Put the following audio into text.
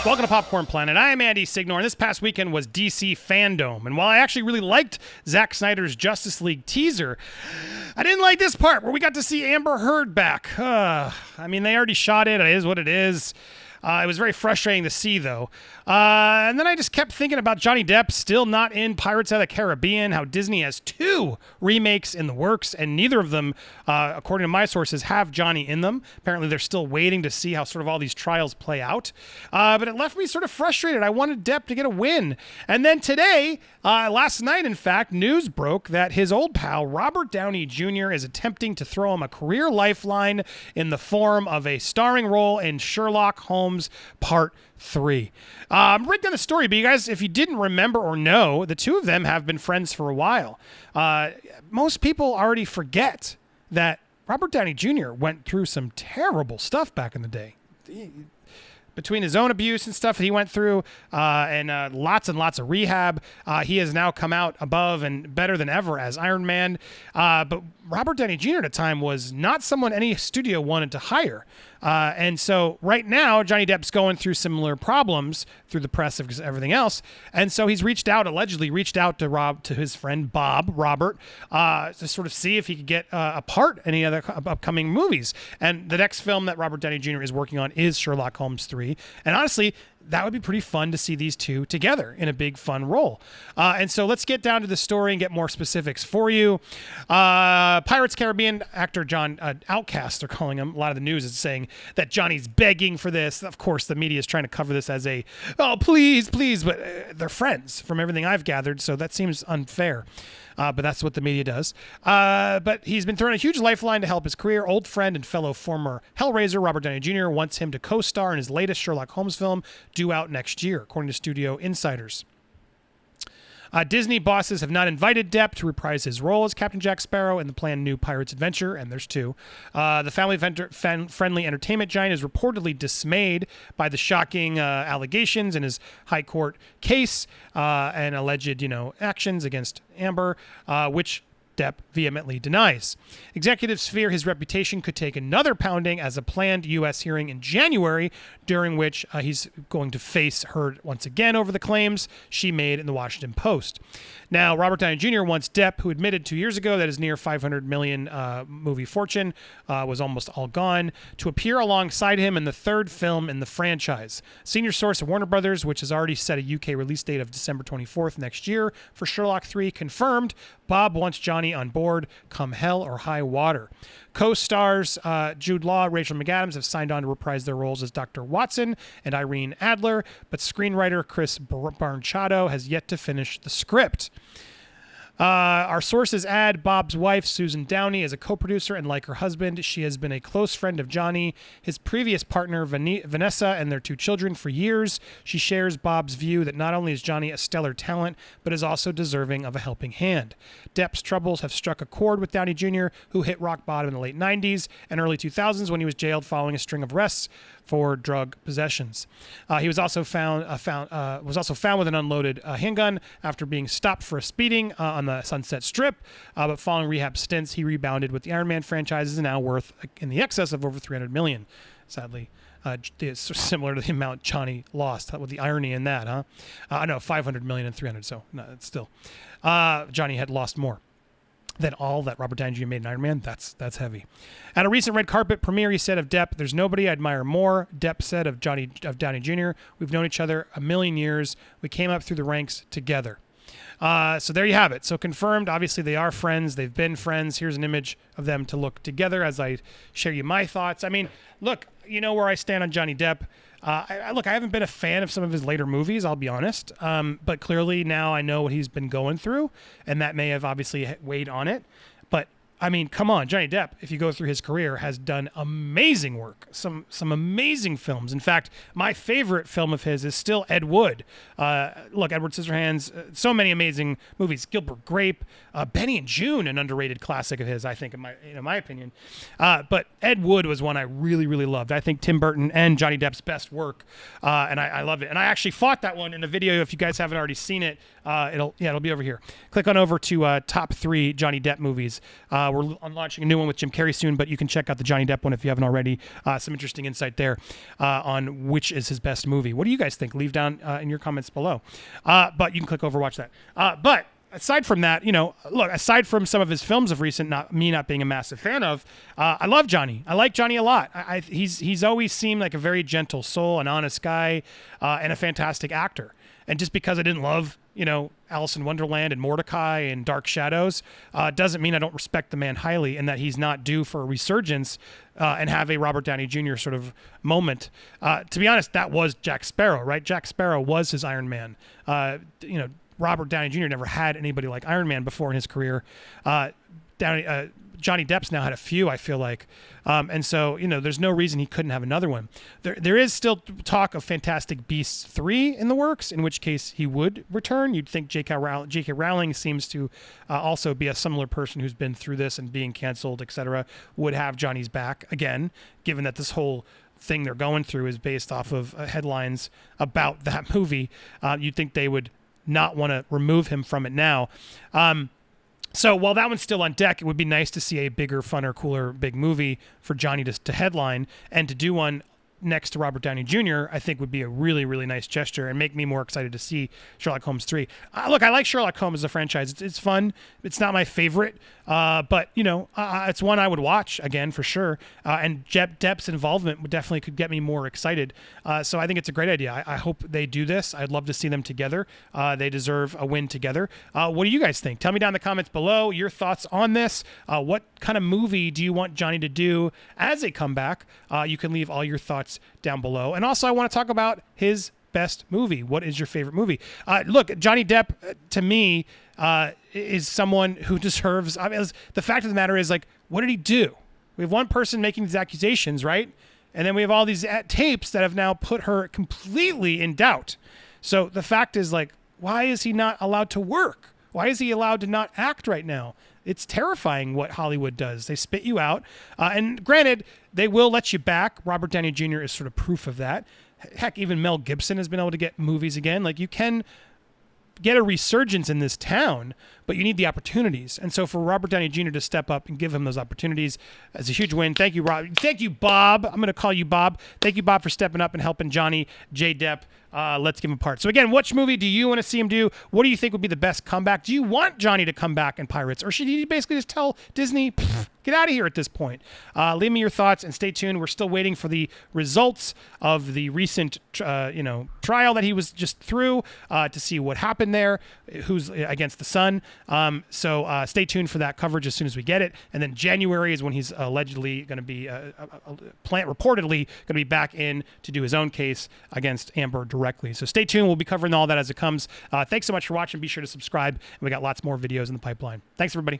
Welcome to Popcorn Planet. I am Andy Signor, and this past weekend was DC Fandom. And while I actually really liked Zack Snyder's Justice League teaser, I didn't like this part where we got to see Amber Heard back. I mean, they already shot it. It is what it is. It was very frustrating to see, though. And then I just kept thinking about Johnny Depp still not in Pirates of the Caribbean, how Disney has 2 remakes in the works, and neither of them, according to my sources, have Johnny in them. Apparently, they're still waiting to see how sort of all these trials play out. But it left me sort of frustrated. I wanted Depp to get a win. And then today, last night, in fact, news broke that his old pal, Robert Downey Jr., is attempting to throw him a career lifeline in the form of a starring role in Sherlock Holmes Part 3. I'm right down the story, but you guys, if you didn't remember or know, the two of them have been friends for a while. Most people already forget that Robert Downey Jr. went through some terrible stuff back in the day. Between his own abuse and stuff that he went through and lots and lots of rehab, he has now come out above and better than ever as Iron Man. But Robert Downey Jr. at the time was not someone any studio wanted to hire. And so right now, Johnny Depp's going through similar problems through the press of everything else. And so he's allegedly reached out to his friend Robert, to sort of see if he could get a part in any other upcoming movies. And the next film that Robert Downey Jr. is working on is Sherlock Holmes 3. And honestly, that would be pretty fun to see these two together in a big, fun role. And so let's get down to the story and get more specifics for you. Pirates Caribbean actor John Outcast, they're calling him. A lot of the news is saying that Johnny's begging for this. Of course, the media is trying to cover this as oh, please, please. But they're friends from everything I've gathered, so that seems unfair. But that's what the media does. But he's been thrown a huge lifeline to help his career. Old friend and fellow former Hellraiser, Robert Downey Jr., wants him to co-star in his latest Sherlock Holmes film, due out next year, according to studio insiders. Disney bosses have not invited Depp to reprise his role as Captain Jack Sparrow in the planned new Pirates adventure, and there's 2. The family-friendly entertainment giant is reportedly dismayed by the shocking allegations in his high court case and alleged, actions against Amber, which Depp vehemently denies. Executives fear his reputation could take another pounding as a planned U.S. hearing in January, during which he's going to face Heard once again over the claims she made in the Washington Post. Now, Robert Downey Jr. wants Depp, who admitted 2 years ago that his near $500 million movie fortune was almost all gone, to appear alongside him in the 3rd film in the franchise. Senior source at Warner Brothers, which has already set a UK release date of December 24th next year for Sherlock 3, confirmed Bob wants Johnny on board come hell or high water. Co-stars Jude Law, Rachel McAdams have signed on to reprise their roles as Dr. Watson and Irene Adler, but screenwriter Chris Barnchado has yet to finish the script. Our sources add Bob's wife, Susan Downey, as a co-producer, and like her husband, she has been a close friend of Johnny, his previous partner, Vanessa, and their 2 children for years. She shares Bob's view that not only is Johnny a stellar talent, but is also deserving of a helping hand. Depp's troubles have struck a chord with Downey Jr., who hit rock bottom in the late 90s and early 2000s when he was jailed following a string of arrests for drug possessions. He was also found with an unloaded handgun after being stopped for a speeding on the Sunset Strip. But following rehab stints, he rebounded with the Iron Man franchise, is now worth in the excess of over $300 million. Sadly, it's similar to the amount Johnny lost. With the irony in that, huh? I know $500 million and 300. So no, it's still Johnny had lost more than all that Robert Downey Jr. made in Iron Man. That's heavy. At a recent red carpet premiere, he said of Depp, "There's nobody I admire more." Depp said of Downey Jr., "We've known each other a million years. We came up through the ranks together." So there you have it. So confirmed, obviously they are friends. They've been friends. Here's an image of them to look together as I share you my thoughts. I mean, look, you know where I stand on Johnny Depp. I haven't been a fan of some of his later movies, I'll be honest. But clearly now I know what he's been going through, and that may have obviously weighed on it. But I mean, come on, Johnny Depp, if you go through his career, has done amazing work, some amazing films. In fact, my favorite film of his is still Ed Wood. Look, Edward Scissorhands, so many amazing movies. Gilbert Grape, Benny and June, an underrated classic of his, I think, in my opinion. But Ed Wood was one I really, really loved. I think Tim Burton and Johnny Depp's best work, and I love it. And I actually fought that one in a video. If you guys haven't already seen it, it'll be over here. Click on over to top 3 Johnny Depp movies. We're launching a new one with Jim Carrey soon, but you can check out the Johnny Depp one if you haven't already. Some interesting insight there on which is his best movie. What do you guys think? Leave down in your comments below. But you can click over, watch that. But aside from that, look, aside from some of his films of recent, not being a massive fan of, I love Johnny. I like Johnny a lot. He's always seemed like a very gentle soul, an honest guy, and a fantastic actor. And just because I didn't love, Alice in Wonderland and Mordecai and Dark Shadows, doesn't mean I don't respect the man highly and that he's not due for a resurgence and have a Robert Downey Jr. sort of moment. To be honest, that was Jack Sparrow, right? Jack Sparrow was his Iron Man. Robert Downey Jr. never had anybody like Iron Man before in his career. Johnny Depp's now had a few, I feel like. And so, there's no reason he couldn't have another one. There is still talk of Fantastic Beasts 3 in the works, in which case he would return. You'd think J.K. Rowling seems to also be a similar person who's been through this and being canceled, etc., would have Johnny's back again, given that this whole thing they're going through is based off of headlines about that movie. You'd think they would not want to remove him from it now. So while that one's still on deck, it would be nice to see a bigger, funner, cooler, big movie for Johnny to headline, and to do one next to Robert Downey Jr., I think would be a really, really nice gesture and make me more excited to see Sherlock Holmes 3. Look, I like Sherlock Holmes as a franchise. It's fun. It's not my favorite, but, it's one I would watch again for sure. And Depp's involvement definitely could get me more excited. So I think it's a great idea. I hope they do this. I'd love to see them together. They deserve a win together. What do you guys think? Tell me down in the comments below your thoughts on this. What kind of movie do you want Johnny to do as a comeback? You can leave all your thoughts down below. And also, I want to talk about his best movie. What is your favorite movie? Look, Johnny Depp, to me, is someone who deserves... the fact of the matter is, what did he do? We have one person making these accusations, right? And then we have all these tapes that have now put her completely in doubt. So the fact is, why is he not allowed to work? Why is he allowed to not act right now? It's terrifying what Hollywood does. They spit you out. And granted, they will let you back. Robert Downey Jr. is sort of proof of that. Heck, even Mel Gibson has been able to get movies again. You can get a resurgence in this town, but you need the opportunities. And so for Robert Downey Jr. to step up and give him those opportunities is a huge win. Thank you, Rob. Thank you, Bob. I'm going to call you Bob. Thank you, Bob, for stepping up and helping Johnny J. Depp. Let's give him a part. So again, which movie do you want to see him do? What do you think would be the best comeback? Do you want Johnny to come back in Pirates? Or should he basically just tell Disney, get out of here at this point? Leave me your thoughts and stay tuned. We're still waiting for the results of the recent trial that he was just through to see what happened there, who's against the Sun. So stay tuned for that coverage as soon as we get it. And then January is when he's allegedly going to be, reportedly going to be back in to do his own case against Amber directly. So stay tuned. We'll be covering all that as it comes. Thanks so much for watching. Be sure to subscribe. And we got lots more videos in the pipeline. Thanks, everybody.